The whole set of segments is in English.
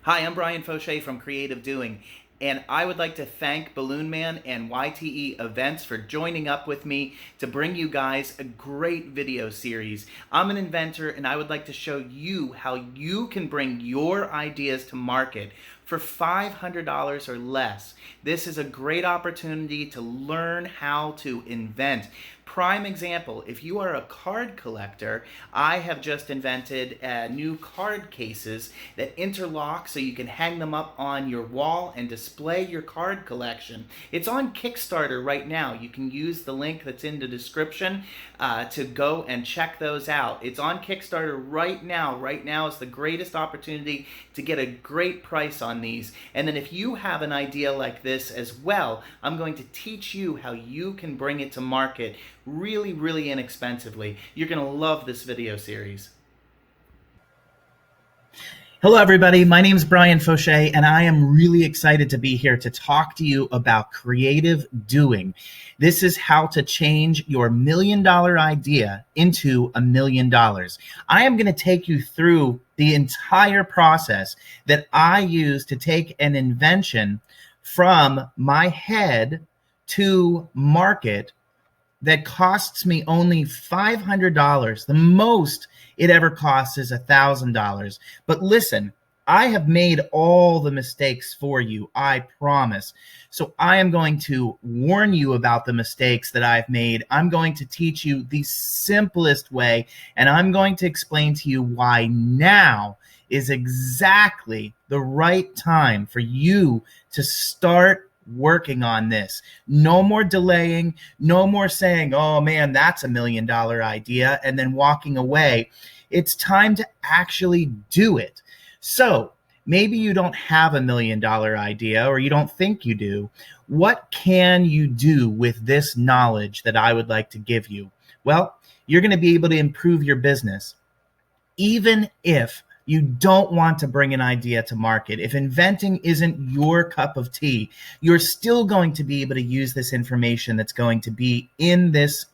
Hi, I'm Brian Foshe from Creative Doing, and I would like to thank Balloon Man and YTE Events for joining up with me to bring you guys a great video series. I'm an inventor, and I would like to show you how you can bring your ideas to market for $500 or less. This is a great opportunity to learn how to invent. Prime example, if you are a card collector, I have just invented new card cases that interlock so you can hang them up on your wall and display your card collection. It's on Kickstarter right now. You can use the link that's in the description to go and check those out. It's on Kickstarter right now. Right now is the greatest opportunity to get a great price on these. And then if you have an idea like this as well, I'm going to teach you how you can bring it to market really, really inexpensively. You're going to love this video series. Hello, everybody. My name is Brian Foshe, and I am really excited to be here to talk to you about creative doing. This is how to change your $1 million idea into $1 million. I am going to take you through the entire process that I use to take an invention from my head to market that costs me only $500. The most it ever costs is $1,000. But listen, I have made all the mistakes for you, I promise. So I am going to warn you about the mistakes that I've made. I'm going to teach you the simplest way, and I'm going to explain to you why now is exactly the right time for you to start working on this. No more delaying, no more saying, oh man, that's $1 million idea, and then walking away. It's time to actually do it. So maybe you don't have $1 million idea, or you don't think you do. What can you do with this knowledge that I would like to give you? Well, you're going to be able to improve your business. Even if you don't want to bring an idea to market, if inventing isn't your cup of tea, you're still going to be able to use this information that's going to be in this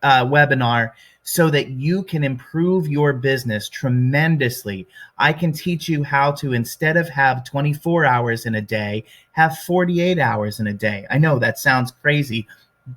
webinar so that you can improve your business tremendously. I can teach you how to, instead of have 24 hours in a day, have 48 hours in a day. I know that sounds crazy,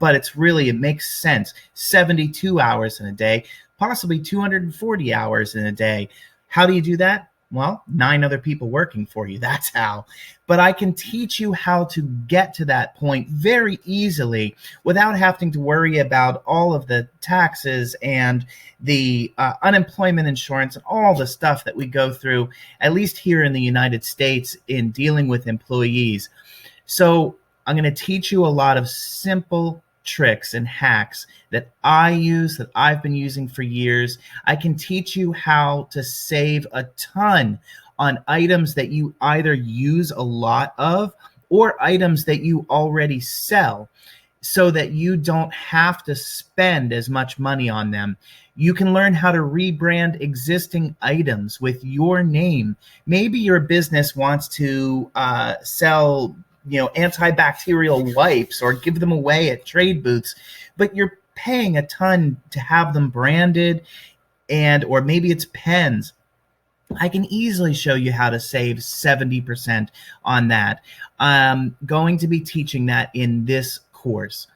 but it makes sense. 72 hours in a day, possibly 240 hours in a day. How do you do that? Well, 9 other people working for you. That's how. But I can teach you how to get to that point very easily without having to worry about all of the taxes and the unemployment insurance and all the stuff that we go through, at least here in the United States, in dealing with employees. So I'm going to teach you a lot of simple tricks and hacks that I use, that I've been using for years. I can teach you how to save a ton on items that you either use a lot of or items that you already sell, so that you don't have to spend as much money on them. You can learn how to rebrand existing items with your name. Maybe your business wants to sell antibacterial wipes or give them away at trade booths, but you're paying a ton to have them branded, or maybe it's pens. I can easily show you how to save 70% on that. I'm going to be teaching that in this course.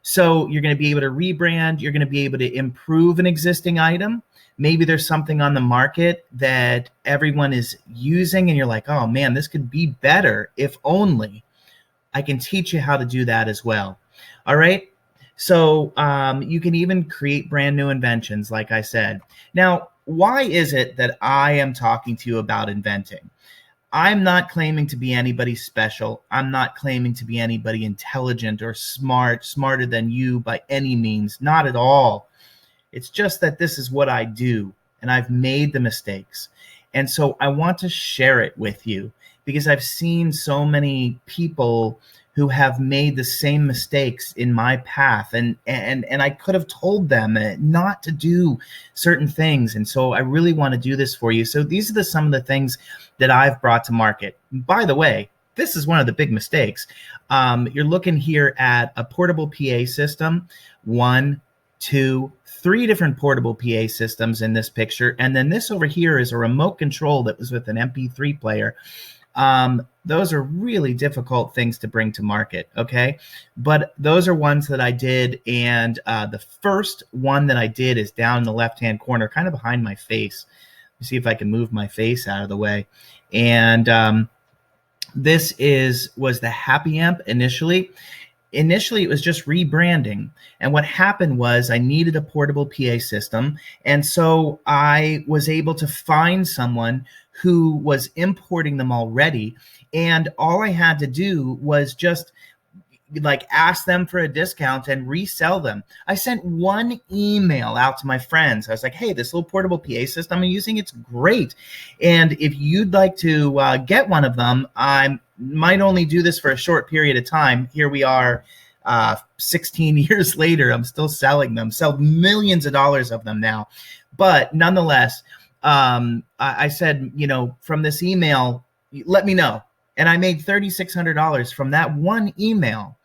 So you're going to be able to rebrand, you're going to be able to improve an existing item. Maybe there's something on the market that everyone is using and you're like, oh man, this could be better if only. I can teach you how to do that as well. All right. So you can even create brand new inventions, like I said. Now, why is it that I am talking to you about inventing? I'm not claiming to be anybody special. I'm not claiming to be anybody intelligent or smarter than you by any means. Not at all. It's just that this is what I do, and I've made the mistakes. And so I want to share it with you because I've seen so many people who have made the same mistakes in my path, and I could have told them not to do certain things. And so I really want to do this for you. So these are some of the things that I've brought to market. By the way, this is one of the big mistakes. You're looking here at a portable PA system, one 2, 3 different portable PA systems in this picture. And then this over here is a remote control that was with an MP3 player. Those are really difficult things to bring to market, okay? But those are ones that I did, and the first one that I did is down in the left-hand corner, kind of behind my face. Let me see if I can move my face out of the way. And this was the Happy Amp initially. Initially, it was just rebranding. And what happened was I needed a portable PA system. And so I was able to find someone who was importing them already. And all I had to do was just ask them for a discount and resell them. I sent one email out to my friends. I was like, hey, this little portable PA system I'm using, it's great. And if you'd like to get one of them, I might only do this for a short period of time. Here we are 16 years later, I'm still selling them, sell millions of dollars of them now. But nonetheless, I said, from this email, let me know. And I made $3,600 from that one email.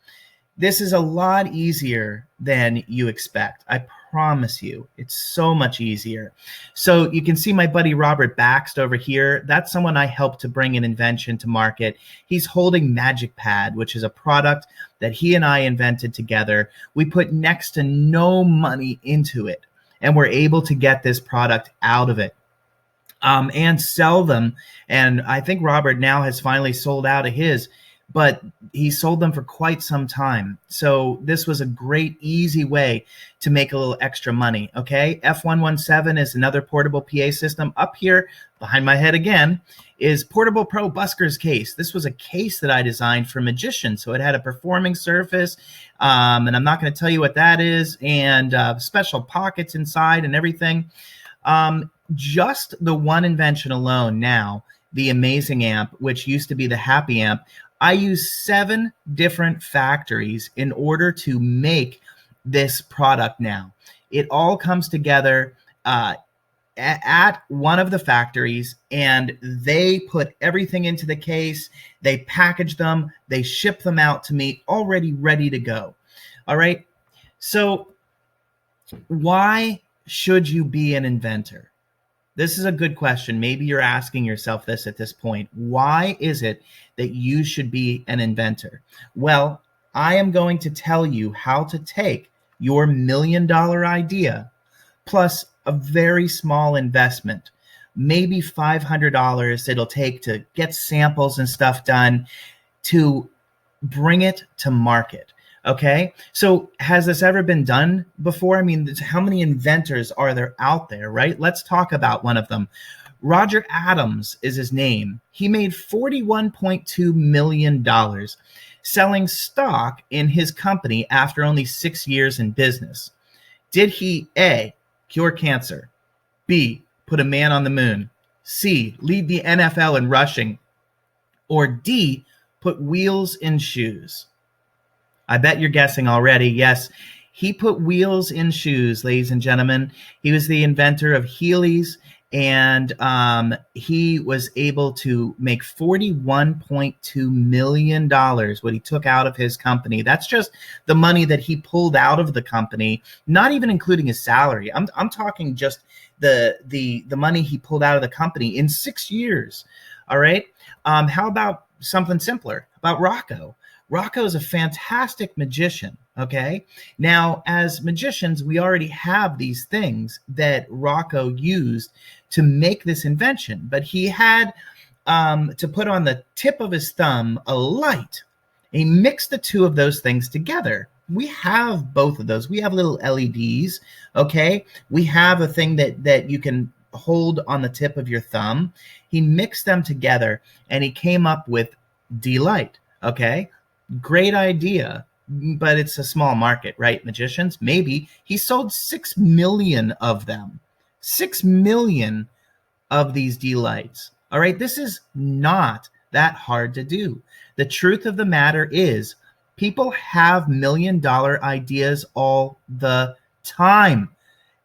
This is a lot easier than you expect. I promise you, it's so much easier. So you can see my buddy Robert Baxt over here. That's someone I helped to bring an invention to market. He's holding Magic Pad, which is a product that he and I invented together. We put next to no money into it, and we're able to get this product out of it. And sell them. And I think Robert now has finally sold out of his, but he sold them for quite some time. So this was a great, easy way to make a little extra money, okay? F117 is another portable PA system. Up here, behind my head again, is Portable Pro Busker's case. This was a case that I designed for magicians. So it had a performing surface, and I'm not going to tell you what that is, and special pockets inside and everything. Just the one invention alone now, the Amazing Amp, which used to be the Happy Amp, I use 7 different factories in order to make this product now. It all comes together at one of the factories, and they put everything into the case, they package them, they ship them out to me already ready to go. All right, so why should you be an inventor? This is a good question. Maybe you're asking yourself this at this point. Why is it that you should be an inventor? Well, I am going to tell you how to take your $1 million idea plus a very small investment, maybe $500 it'll take to get samples and stuff done, to bring it to market. Okay, so has this ever been done before? I mean, how many inventors are there out there, right? Let's talk about one of them. Roger Adams is his name. He made $41.2 million selling stock in his company after only 6 years in business. Did he A, cure cancer, B, put a man on the moon, C, lead the NFL in rushing, or D, put wheels in shoes? I bet you're guessing already. Yes, he put wheels in shoes, ladies and gentlemen. He was the inventor of Heelys, and he was able to make $41.2 million, what he took out of his company. That's just the money that he pulled out of the company, not even including his salary. I'm talking just the money he pulled out of the company in 6 years. All right. How about something simpler? About Rocco? Rocco is a fantastic magician, okay? Now, as magicians, we already have these things that Rocco used to make this invention, but he had to put on the tip of his thumb a light. He mixed the two of those things together. We have both of those. We have little LEDs, okay? We have a thing that you can hold on the tip of your thumb. He mixed them together, and he came up with D-Light, okay? Great idea, but it's a small market, right? Magicians, maybe. He sold 6 million of them. 6 million of these D-Lights. All right, this is not that hard to do. The truth of the matter is, people have $1 million ideas all the time,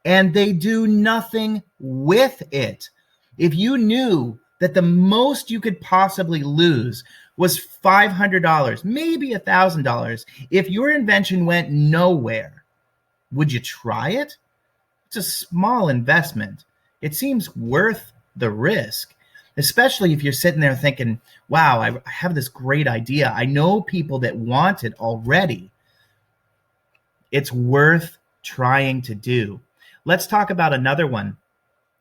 and they do nothing with it. If you knew that the most you could possibly lose was $500, maybe $1,000, if your invention went nowhere, Would you try it? It's a small investment. It seems worth the risk, especially if you're sitting there thinking, wow, I have this great idea. I know people that want it already. It's worth trying to do. Let's talk about another one.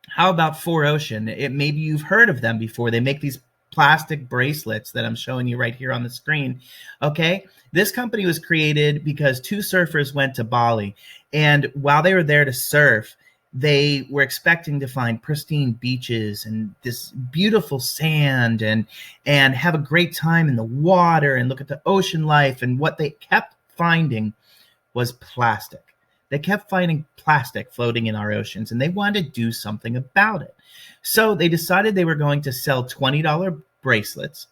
How about 4Ocean? Maybe you've heard of them before. They make these plastic bracelets that I'm showing you right here on the screen. Okay, this company was created because two surfers went to Bali, and while they were there to surf, they were expecting to find pristine beaches and this beautiful sand and have a great time in the water and look at the ocean life. And what they kept finding was plastic. They kept finding plastic floating in our oceans, and they wanted to do something about it. So they decided they were going to sell $20 bracelets.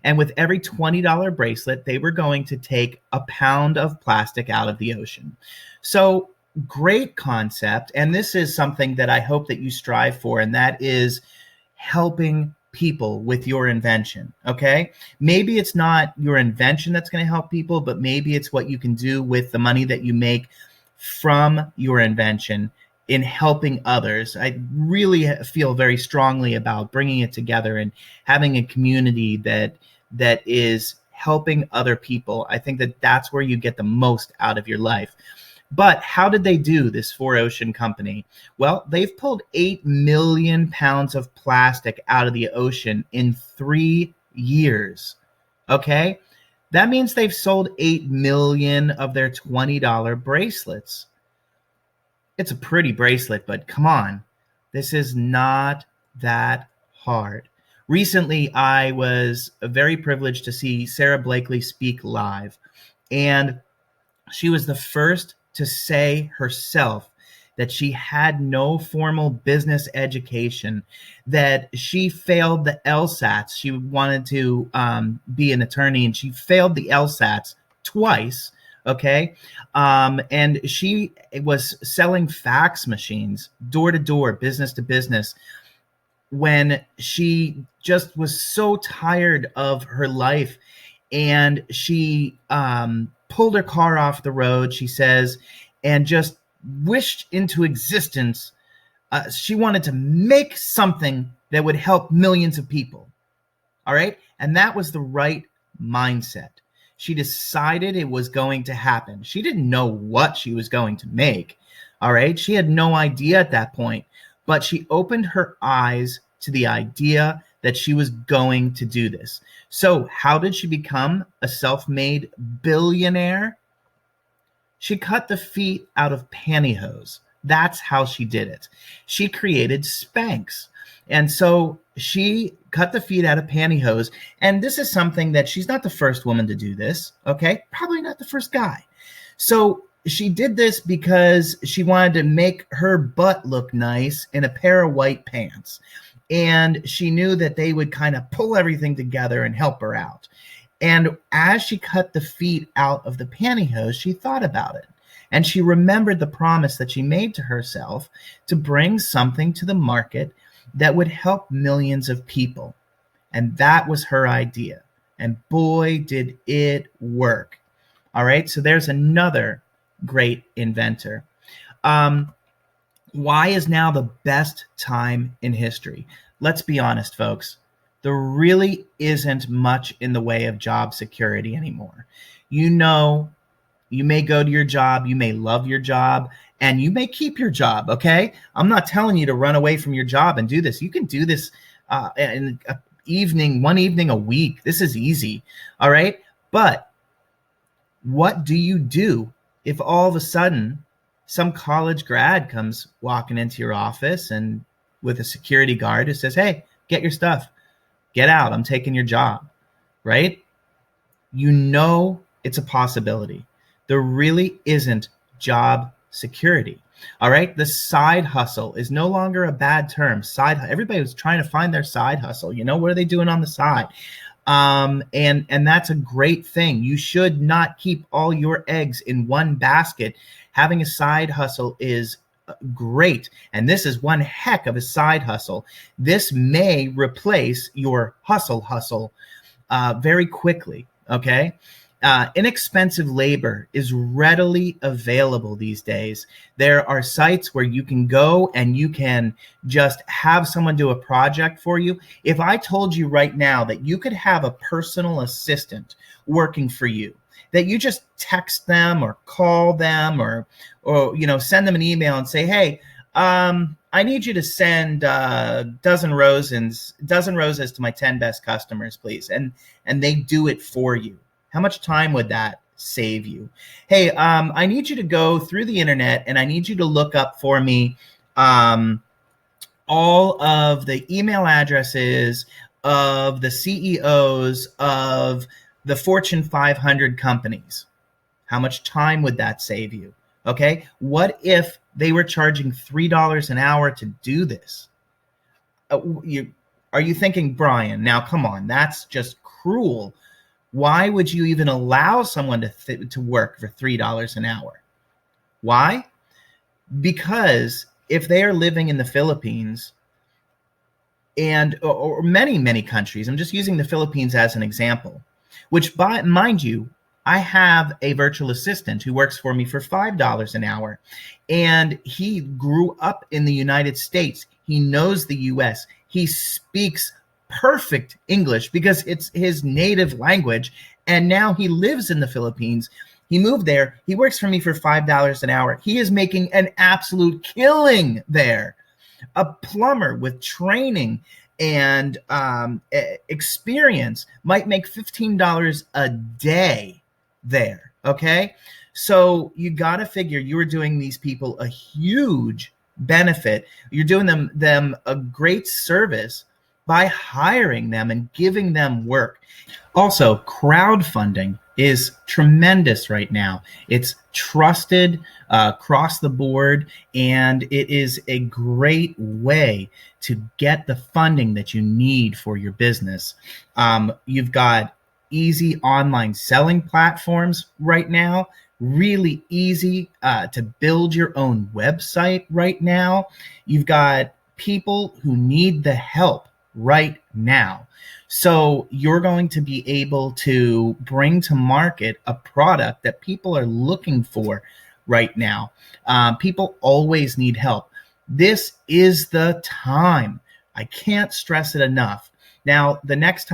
And with every $20 bracelet, they were going to take a pound of plastic out of the ocean. So great concept. And this is something that I hope that you strive for, and that is helping people with your invention. Okay, maybe it's not your invention that's going to help people, but maybe it's what you can do with the money that you make from your invention in helping others. I really feel very strongly about bringing it together and having a community that is helping other people. I think that that's where you get the most out of your life. But how did they do this 4Ocean company? Well, they've pulled 8 million pounds of plastic out of the ocean in 3 years. Okay? That means they've sold 8 million of their $20 bracelets. It's a pretty bracelet, but come on. This is not that hard. Recently, I was very privileged to see Sara Blakely speak live, and she was the first to say herself that she had no formal business education, that she failed the LSATs. She wanted to be an attorney, and she failed the LSATs twice, okay? And she was selling fax machines, door to door, business to business, when she just was so tired of her life. And she pulled her car off the road, she says, and just wished into existence. She wanted to make something that would help millions of people. All right. And that was the right mindset. She decided it was going to happen. She didn't know what she was going to make. All right. She had no idea at that point, but she opened her eyes to the idea that she was going to do this. So how did she become a self-made billionaire? She cut the feet out of pantyhose. That's how she did it. She created Spanx. And so she cut the feet out of pantyhose. And this is something that she's not the first woman to do this, okay? Probably not the first guy. So she did this because she wanted to make her butt look nice in a pair of white pants. And she knew that they would kind of pull everything together and help her out. And as she cut the feet out of the pantyhose, she thought about it. And she remembered the promise that she made to herself to bring something to the market that would help millions of people. And that was her idea. And boy, did it work. All right, so there's another great inventor. Why is now the best time in history? Let's be honest, folks. There really isn't much in the way of job security anymore. You know, you may go to your job, you may love your job, and you may keep your job, okay? I'm not telling you to run away from your job and do this. You can do this in one evening a week. This is easy, all right? But what do you do if all of a sudden some college grad comes walking into your office and with a security guard who says, hey, get your stuff. Get out. I'm taking your job, right? You know it's a possibility. There really isn't job security, all right? The side hustle is no longer a bad term. Everybody was trying to find their side hustle. You know, what are they doing on the side? And that's a great thing. You should not keep all your eggs in one basket. Having a side hustle is great. And this is one heck of a side hustle. This may replace your hustle very quickly. Okay. Inexpensive labor is readily available these days. There are sites where you can go and you can just have someone do a project for you. If I told you right now that you could have a personal assistant working for you, that you just text them or call them or send them an email and say, hey, I need you to send dozen roses to my 10 best customers, please. And they do it for you. How much time would that save you? Hey, I need you to go through the internet and I need you to look up for me all of the email addresses of the CEOs of the Fortune 500 companies. How much time would that save you? Okay. What if they were charging $3 an hour to do this? Are you thinking, Brian, now come on, that's just cruel. Why would you even allow someone to work for $3 an hour? Why? Because if they are living in the Philippines or many countries, I'm just using the Philippines as an example, which mind you, I have a virtual assistant who works for me for $5 an hour, and he grew up in the United States. He knows the US. He speaks perfect English because it's his native language, and now he lives in the Philippines. He moved there. He works for me for $5 an hour. He is making an absolute killing there. A plumber with training and experience might make $15 a day there. Okay. So you got to figure you are doing these people a huge benefit. You're doing them a great service by hiring them and giving them work. Also, crowdfunding is tremendous right now. It's trusted across the board, and it is a great way to get the funding that you need for your business. You've got easy online selling platforms right now, really easy to build your own website right now. You've got people who need the help right now. So you're going to be able to bring to market a product that people are looking for right now. People always need help. This is the time. I can't stress it enough. Now, the next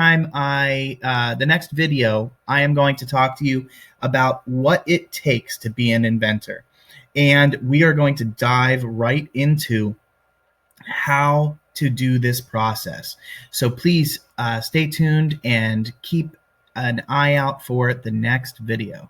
video, I am going to talk to you about what it takes to be an inventor. And we are going to dive right into how to do this process. So please stay tuned and keep an eye out for the next video.